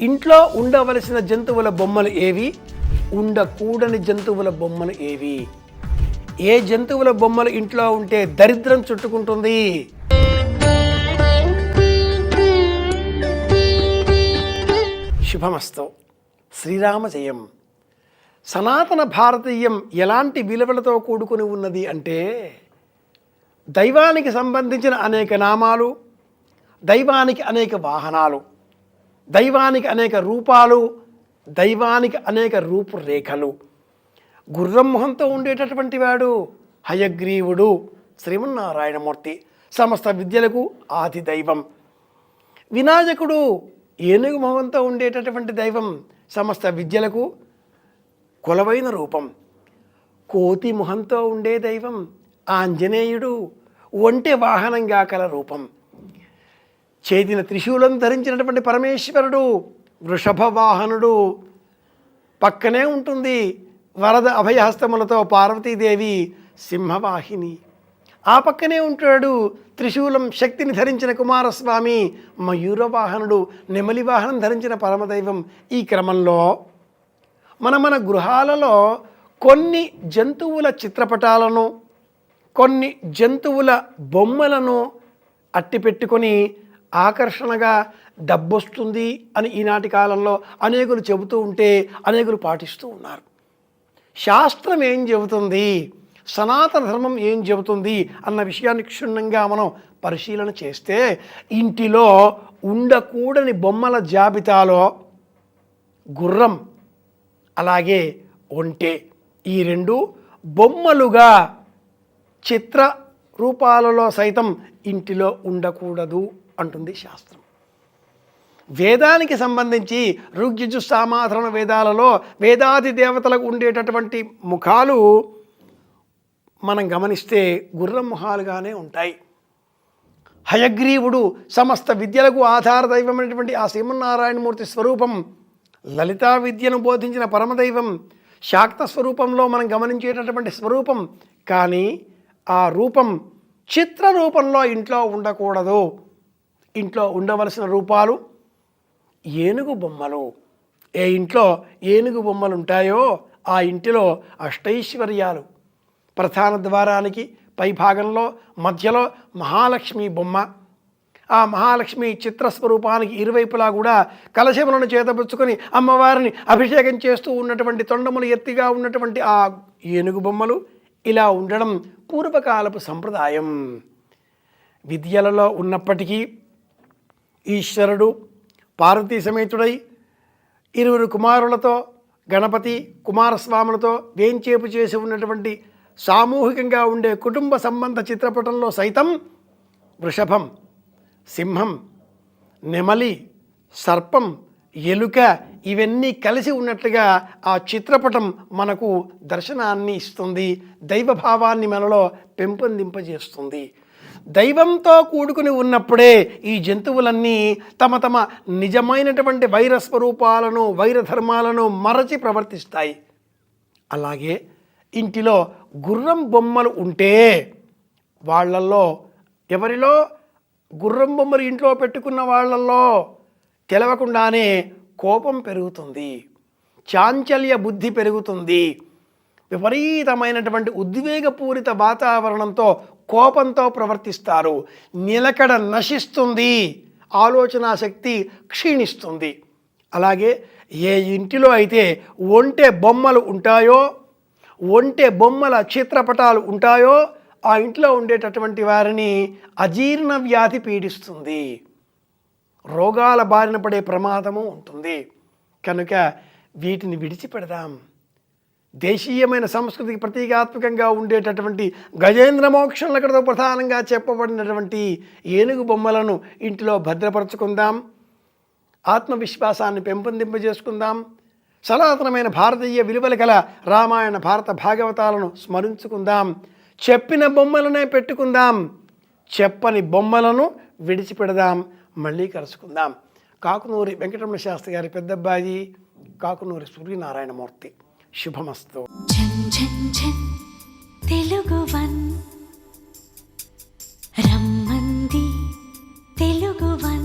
ఇంట్లో ఉండవలసిన జంతువుల బొమ్మలు ఏవి, ఉండకూడని జంతువుల బొమ్మలు ఏవి, ఏ జంతువుల బొమ్మలు ఇంట్లో ఉంటే దరిద్రం చుట్టుకుంటుంది? శుభమస్తు. శ్రీరామ జయం. సనాతన భారతీయం ఎలాంటి విలువలతో కూడుకుని ఉన్నది అంటే, దైవానికి సంబంధించిన అనేక నామాలు, దైవానికి అనేక వాహనాలు, దైవానికి అనేక రూపాలు, దైవానికి అనేక రూపురేఖలు. గుర్రం మొహంతో ఉండేటటువంటి వాడు హయగ్రీవుడు, శ్రీమన్నారాయణమూర్తి, సమస్త విద్యలకు ఆది దైవం. వినాయకుడు ఏనుగు మొహంతో ఉండేటటువంటి దైవం, సమస్త విద్యలకు కొలవైన రూపం. కోతి మొహంతో ఉండే దైవం ఆంజనేయుడు, ఒంటె వాహనంగా కల రూపం. చేతిన త్రిశూలం ధరించినటువంటి పరమేశ్వరుడు వృషభ వాహనుడు. పక్కనే ఉంటుంది వరద అభయహస్తములతో పార్వతీదేవి సింహవాహిని. ఆ పక్కనే ఉంటాడు త్రిశూలం శక్తిని ధరించిన కుమారస్వామి మయూర వాహనుడు, నెమలి వాహనం ధరించిన పరమదైవం. ఈ క్రమంలో మన గృహాలలో కొన్ని జంతువుల చిత్రపటాలను, కొన్ని జంతువుల బొమ్మలను అట్టిపెట్టుకొని ఆకర్షణగా డబ్బొస్తుంది అని ఈనాటి కాలంలో అనేకులు చెబుతూ ఉంటే అనేకులు పాటిస్తూ ఉన్నారు. శాస్త్రం ఏం చెబుతుంది, సనాతన ధర్మం ఏం చెబుతుంది అన్న విషయాన్ని క్షుణ్ణంగా మనం పరిశీలన చేస్తే, ఇంటిలో ఉండకూడని బొమ్మల జాబితాలో గుర్రం అలాగే ఒంటె, ఈ రెండు బొమ్మలుగా చిత్ర రూపాలలో సైతం ఇంటిలో ఉండకూడదు అంటుంది శాస్త్రం. వేదానికి సంబంధించి ఋగ్యజు సామాధరణ వేదాలలో వేదాది దేవతలకు ఉండేటటువంటి ముఖాలు మనం గమనిస్తే గుర్రం ముఖాలుగానే ఉంటాయి. హయగ్రీవుడు సమస్త విద్యలకు ఆధార దైవమైనటువంటి ఆ శ్రీమన్నారాయణమూర్తి స్వరూపం, లలితా విద్యను బోధించిన పరమదైవం, శాక్త స్వరూపంలో మనం గమనించేటటువంటి స్వరూపం. కానీ ఆ రూపం చిత్ర రూపంలో ఇంట్లో ఉండకూడదు. ఇంట్లో ఉండవలసిన రూపాలు ఏనుగు బొమ్మలు. ఏ ఇంట్లో ఏనుగు బొమ్మలు ఉంటాయో ఆ ఇంటిలో అష్టైశ్వర్యాలు. ప్రధాన ద్వారానికి పైభాగంలో మధ్యలో మహాలక్ష్మి బొమ్మ. ఆ మహాలక్ష్మి చిత్రస్వరూపానికి ఇరువైపులా కూడా కలశములను చేతపుచ్చుకొని అమ్మవారిని అభిషేకం చేస్తూ ఉన్నటువంటి తొండములు ఎత్తిగా ఉన్నటువంటి ఆ ఏనుగు బొమ్మలు ఇలా ఉండడం పూర్వకాలపు సంప్రదాయం. విద్యలలో ఉన్నప్పటికీ ఈశ్వరుడు పార్వతీ సమేతుడై ఇరువురు కుమారులతో గణపతి కుమారస్వాములతో వేంచేపు చేసి ఉన్నటువంటి సామూహికంగా ఉండే కుటుంబ సంబంధ చిత్రపటంలో సైతం వృషభం, సింహం, నెమలి, సర్పం, ఎలుక ఇవన్నీ కలిసి ఉన్నట్లుగా ఆ చిత్రపటం మనకు దర్శనాన్ని ఇస్తుంది, దైవభావాన్ని మనలో పెంపొందింపజేస్తుంది. దైవంతో కూడుకుని ఉన్నప్పుడే ఈ జంతువులన్నీ తమ తమ నిజమైనటువంటి వైరస్వరూపాలను, వైరధర్మాలను మరచి ప్రవర్తిస్తాయి. అలాగే ఇంటిలో గుర్రం బొమ్మలు ఉంటే వాళ్ళల్లో, ఎవరిలో గుర్రం బొమ్మలు ఇంట్లో పెట్టుకున్న వాళ్ళల్లో తెలవకుండానే కోపం పెరుగుతుంది, చాంచల్య బుద్ధి పెరుగుతుంది, విపరీతమైనటువంటి ఉద్వేగపూరిత వాతావరణంతో కోపంతో ప్రవర్తిస్తారు, నిలకడ నశిస్తుంది, ఆలోచనా శక్తి క్షీణిస్తుంది. అలాగే ఏ ఇంటిలో అయితే ఒంటె బొమ్మలు ఉంటాయో, ఒంటె బొమ్మల చిత్రపటాలు ఉంటాయో ఆ ఇంట్లో ఉండేటటువంటి వారిని అజీర్ణ వ్యాధి పీడిస్తుంది, రోగాల బారిన పడే ప్రమాదము ఉంటుంది. కనుక వీటిని విడిచిపెడదాం. దేశీయమైన సంస్కృతికి ప్రతీకాత్మకంగా ఉండేటటువంటి గజేంద్ర మోక్షలకడతో ప్రధానంగా చెప్పబడినటువంటి ఏనుగు బొమ్మలను ఇంటిలో భద్రపరచుకుందాం. ఆత్మవిశ్వాసాన్ని పెంపొందింపజేసుకుందాం. సనాతనమైన భారతీయ విలువల కల రామాయణ భారత భాగవతాలను స్మరించుకుందాం. చెప్పిన బొమ్మలనే పెట్టుకుందాం, చెప్పని బొమ్మలను విడిచిపెడదాం. మళ్ళీ కలుసుకుందాం. కాకునూరి వెంకటరమణ శాస్త్రి గారి పెద్దబ్బాయి కాకునూరి సూర్యనారాయణమూర్తి. శుభమస్తు. తెలుగువన్ రమ్మంది తెలుగువన్.